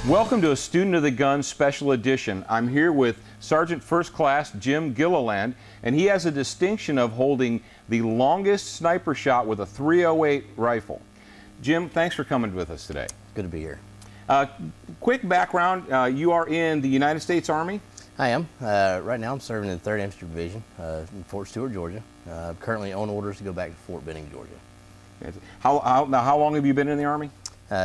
Welcome to a Student of the Gun Special Edition. I'm here with Sergeant First Class Jim Gilliland, and he has a distinction of holding the longest sniper shot with a .308 rifle. Jim, thanks for coming with us today. Good to be here. Quick background, you are in the United States Army? I am. Right now I'm serving in the 3rd Infantry Division in Fort Stewart, Georgia. Currently on orders to go back to Fort Benning, Georgia. How long have you been in the Army?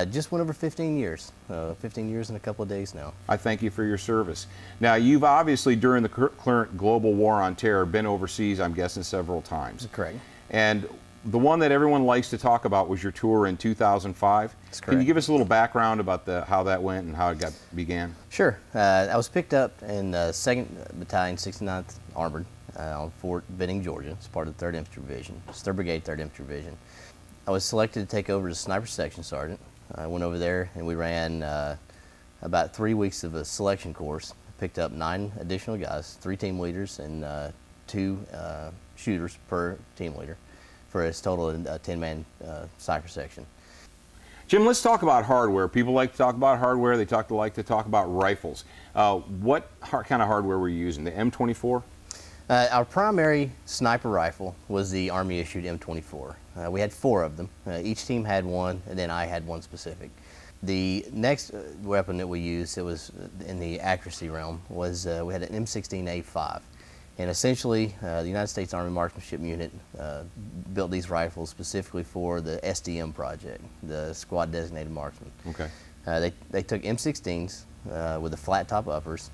Just went over 15 years. 15 years and a couple of days now. I thank you for your service. Now, you've obviously, during the current global war on terror, been overseas, I'm guessing, several times. Correct. And the one that everyone likes to talk about was your tour in 2005. That's correct. Can you give us a little background about how that went and how it began? Sure. I was picked up in 2nd Battalion, 69th Armored on Fort Benning, Georgia. It's part of the 3rd Infantry Division. It's 3rd Brigade, 3rd Infantry Division. I was selected to take over as Sniper Section Sergeant. I went over there and we ran about 3 weeks of a selection course. Picked up 9 additional guys, 3 team leaders and 2 shooters per team leader, for a total of a 10-man sniper section. Jim, let's talk about hardware. People like to talk about hardware. They like to talk about rifles. What kind of hardware were you using? The M24? Our primary sniper rifle was the Army-issued M24. We had 4 of them. Each team had one, and then I had one specific. The next weapon that we used, it was in the accuracy realm, was we had an M16A5. And essentially, the United States Army Marksmanship Unit built these rifles specifically for the SDM project, the Squad Designated Marksman. Okay. They took M16s with the flat top uppers,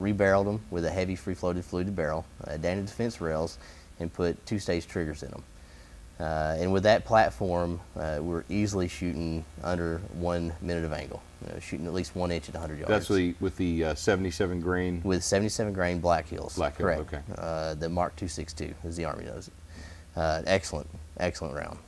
rebarreled them with a heavy free-floated fluted barrel, Daniel defense rails, and put 2-stage triggers in them. And with that platform, we're easily shooting under 1 minute of angle, shooting at least 1 inch at 100 yards. That's with the 77 grain? With 77 grain Black Hills. Black Hills, okay. The Mark 262, as the Army knows it. Excellent round.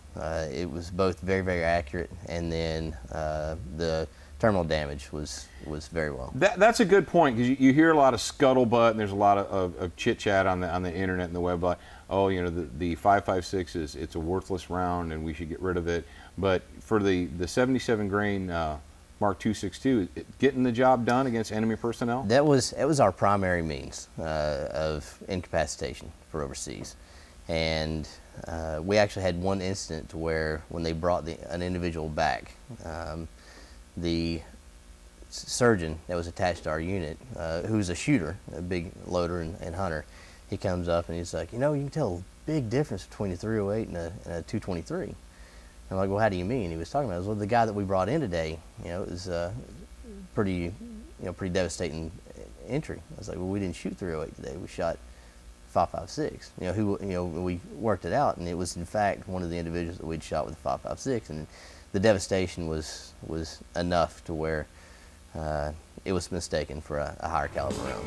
It was both very, very accurate, and then the terminal damage was very well. That's a good point, because you hear a lot of scuttlebutt, and there's a lot of chit-chat on the internet and the web, like, oh, you know, the 5.56 it's a worthless round and we should get rid of it. But for the 77 grain Mark 262, getting the job done against enemy personnel? That was our primary means of incapacitation for overseas. And we actually had one incident where when they brought an individual back, the surgeon that was attached to our unit, who's a shooter, a big loader and hunter, he comes up and he's like, you know, you can tell a big difference between a .308 and a .223. I'm like, well, how do you mean? He was talking about, well, the guy that we brought in today, you know, it was pretty devastating entry. I was like, well, we didn't shoot .308 today. We shot 5.56. We worked it out, and it was in fact one of the individuals that we'd shot with a 5.56, and the devastation was enough to where it was mistaken for a higher caliber round.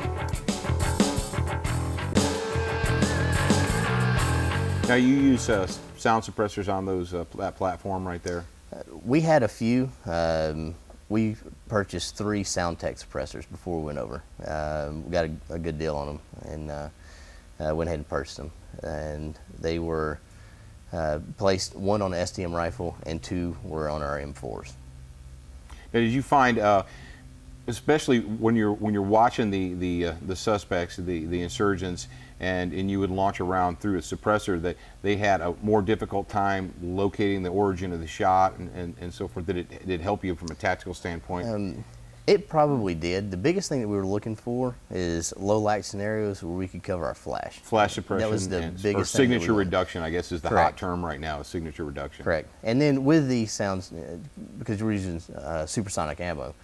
Now, you use sound suppressors on that platform right there? We had a few. We purchased 3 SoundTech suppressors before we went over. We got a good deal on them, and went ahead and purchased them. And they were placed 1 on the SDM rifle and 2 were on our M4s. Now, did you find, especially when you're watching the suspects, the insurgents, and you would launch a round through a suppressor, that they had a more difficult time locating the origin of the shot and so forth? Did it help you from a tactical standpoint? It probably did. The biggest thing that we were looking for is low light scenarios where we could cover our flash. Flash suppression. That was the biggest or thing. Signature reduction, I guess, is the Correct. hot term right now, is signature reduction. Correct. And then with the sounds, because we're using supersonic ammo,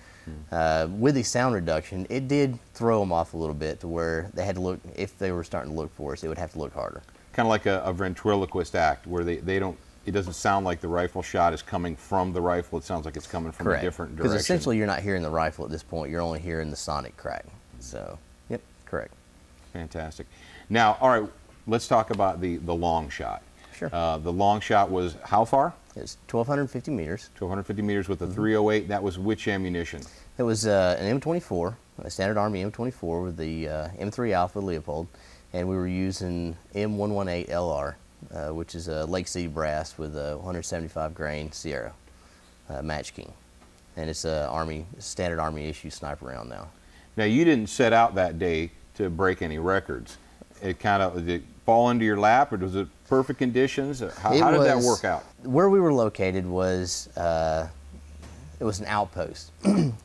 with the sound reduction, it did throw them off a little bit to where they had to look, if they were starting to look for us, they would have to look harder. Kind of like a ventriloquist act, where they don't, it doesn't sound like the rifle shot is coming from the rifle. It sounds like it's coming from Correct. a different direction. Because essentially you're not hearing the rifle at this point. You're only hearing the sonic crack. So, yep, correct. Fantastic. Now, all right, let's talk about the long shot. Sure. The long shot was how far? It's 1,250 meters. 1,250 meters with a .308. That was which ammunition? It was an M24, a standard Army M24 with the M3 Alpha Leopold, and we were using M118 LR, which is a Lake City brass with a 175 grain Sierra match king. and it's a standard Army issue sniper round now. Now, you didn't set out that day to break any records. Did it fall into your lap, or was it perfect conditions? How did that work out? Where we were located was, it was an outpost.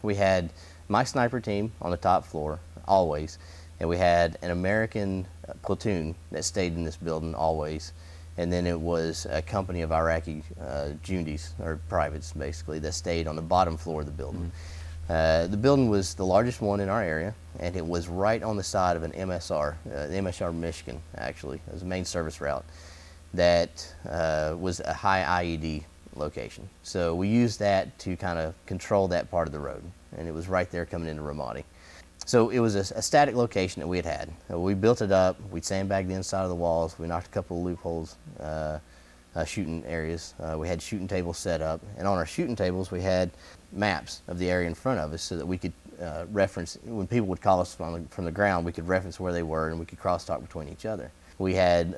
We had my sniper team on the top floor, always, and we had an American platoon that stayed in this building always, and then it was a company of Iraqi Jundis, or privates basically, that stayed on the bottom floor of the building. The building was the largest one in our area, and it was right on the side of an MSR, MSR Michigan, actually. It was a main service route that was a high IED location. So we used that to kind of control that part of the road, and it was right there coming into Ramadi. So it was a static location that we had. We built it up, we sandbagged the inside of the walls, we knocked a couple of loopholes, shooting areas. We had shooting tables set up, and on our shooting tables we had maps of the area in front of us so that we could reference, when people would call us from the ground, we could reference where they were and we could crosstalk between each other. We had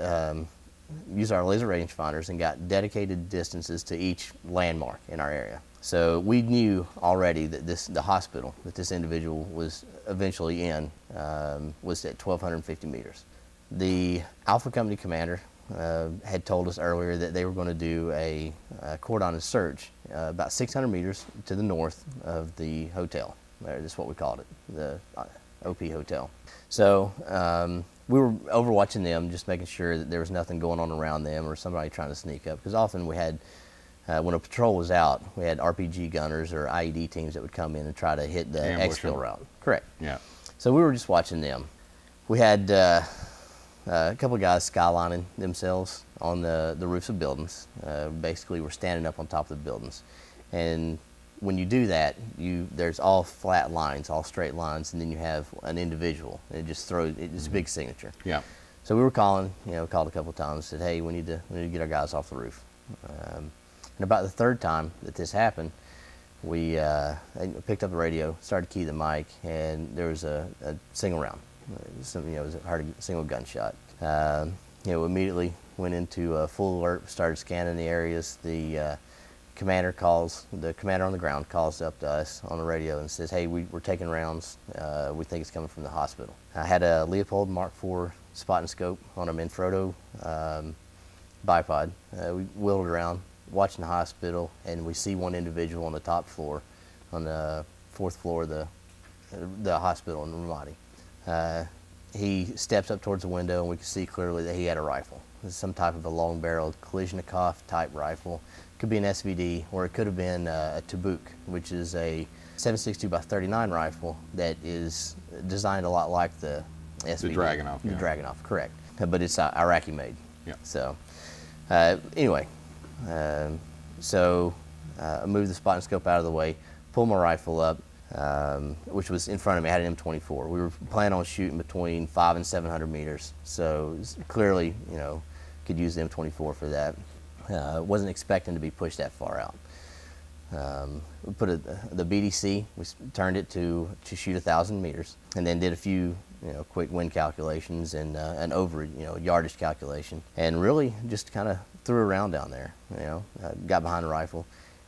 used our laser rangefinders and got dedicated distances to each landmark in our area. So we knew already that the hospital that this individual was eventually in was at 1,250 meters. The Alpha Company commander had told us earlier that they were going to do a cordon search about 600 meters to the north of the hotel. That's what we called it, the OP Hotel. So we were overwatching them, just making sure that there was nothing going on around them or somebody trying to sneak up. Because often we had, when a patrol was out, we had RPG gunners or IED teams that would come in and try to hit the exfil route. Correct. Yeah. So we were just watching them. We had a couple of guys skylining themselves on the roofs of buildings. Basically, we're standing up on top of the buildings. And when you do that, there's all flat lines, all straight lines, and then you have an individual. And it just throws, it's a big signature. Yeah. So we were calling, called a couple of times, said, hey, we need to get our guys off the roof. And about the third time that this happened, we picked up the radio, started to key the mic, and there was a single round. I heard a single gunshot. Immediately went into full alert, started scanning the areas. The commander on the ground calls up to us on the radio and says, hey, we're taking rounds. We think it's coming from the hospital. I had a Leopold Mark IV spot and scope on a Manfrotto bipod. We wheeled around, watching the hospital, and we see one individual on the top floor, on the fourth floor of the hospital in Ramadi. He steps up towards the window, and we can see clearly that he had a rifle. It's some type of a long-barreled Kalashnikov type rifle. It could be an SVD, or it could have been a Tabuk, which is a 7.62 by 39 rifle that is designed a lot like the SVD. The Dragunov. The Dragunov, correct. But it's Iraqi made. Yeah. So anyway, I moved the spot and scope out of the way, pulled my rifle up, which was in front of me. I had an M24. We were planning on shooting between 500 and 700 meters, so clearly, could use the M24 for that. Wasn't expecting to be pushed that far out. We put the BDC, we turned it to shoot 1,000 meters, and then did a few quick wind calculations and an yardage calculation, and really just kind of threw around down there. Got behind the rifle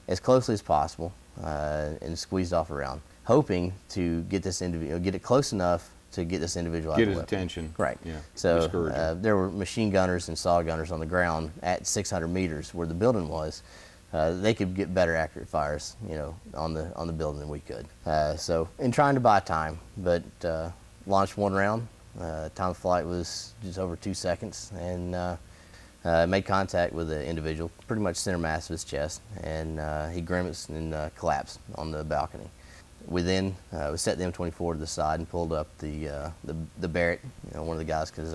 as closely as possible and squeezed off around, hoping to get this individual, get it close enough to get this individual out of the weapon. Get his attention. Right. Yeah. So there were machine gunners and saw gunners on the ground at 600 meters where the building was. They could get better accurate fires, on the building than we could. So in trying to buy time, but launched one round. Time of flight was just over 2 seconds, and made contact with the individual, pretty much center mass of his chest, and he grimaced and collapsed on the balcony. We then we set the M24 to the side and pulled up the Barrett. One of the guys, because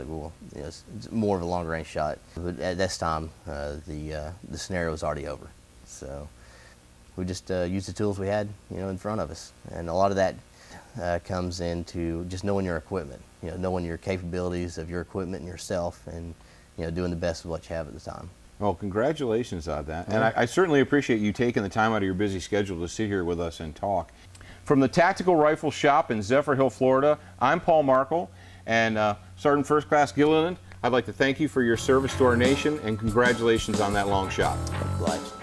it's more of a long range shot. But at this time, the scenario was already over. So we just used the tools we had, in front of us, and a lot of that comes into just knowing your equipment, knowing your capabilities of your equipment and yourself, and doing the best of what you have at the time. Well, congratulations on that. And I certainly appreciate you taking the time out of your busy schedule to sit here with us and talk. From the Tactical Rifle Shop in Zephyr Hill, Florida, I'm Paul Markle, and Sergeant First Class Gilliland, I'd like to thank you for your service to our nation, and congratulations on that long shot. Obliged.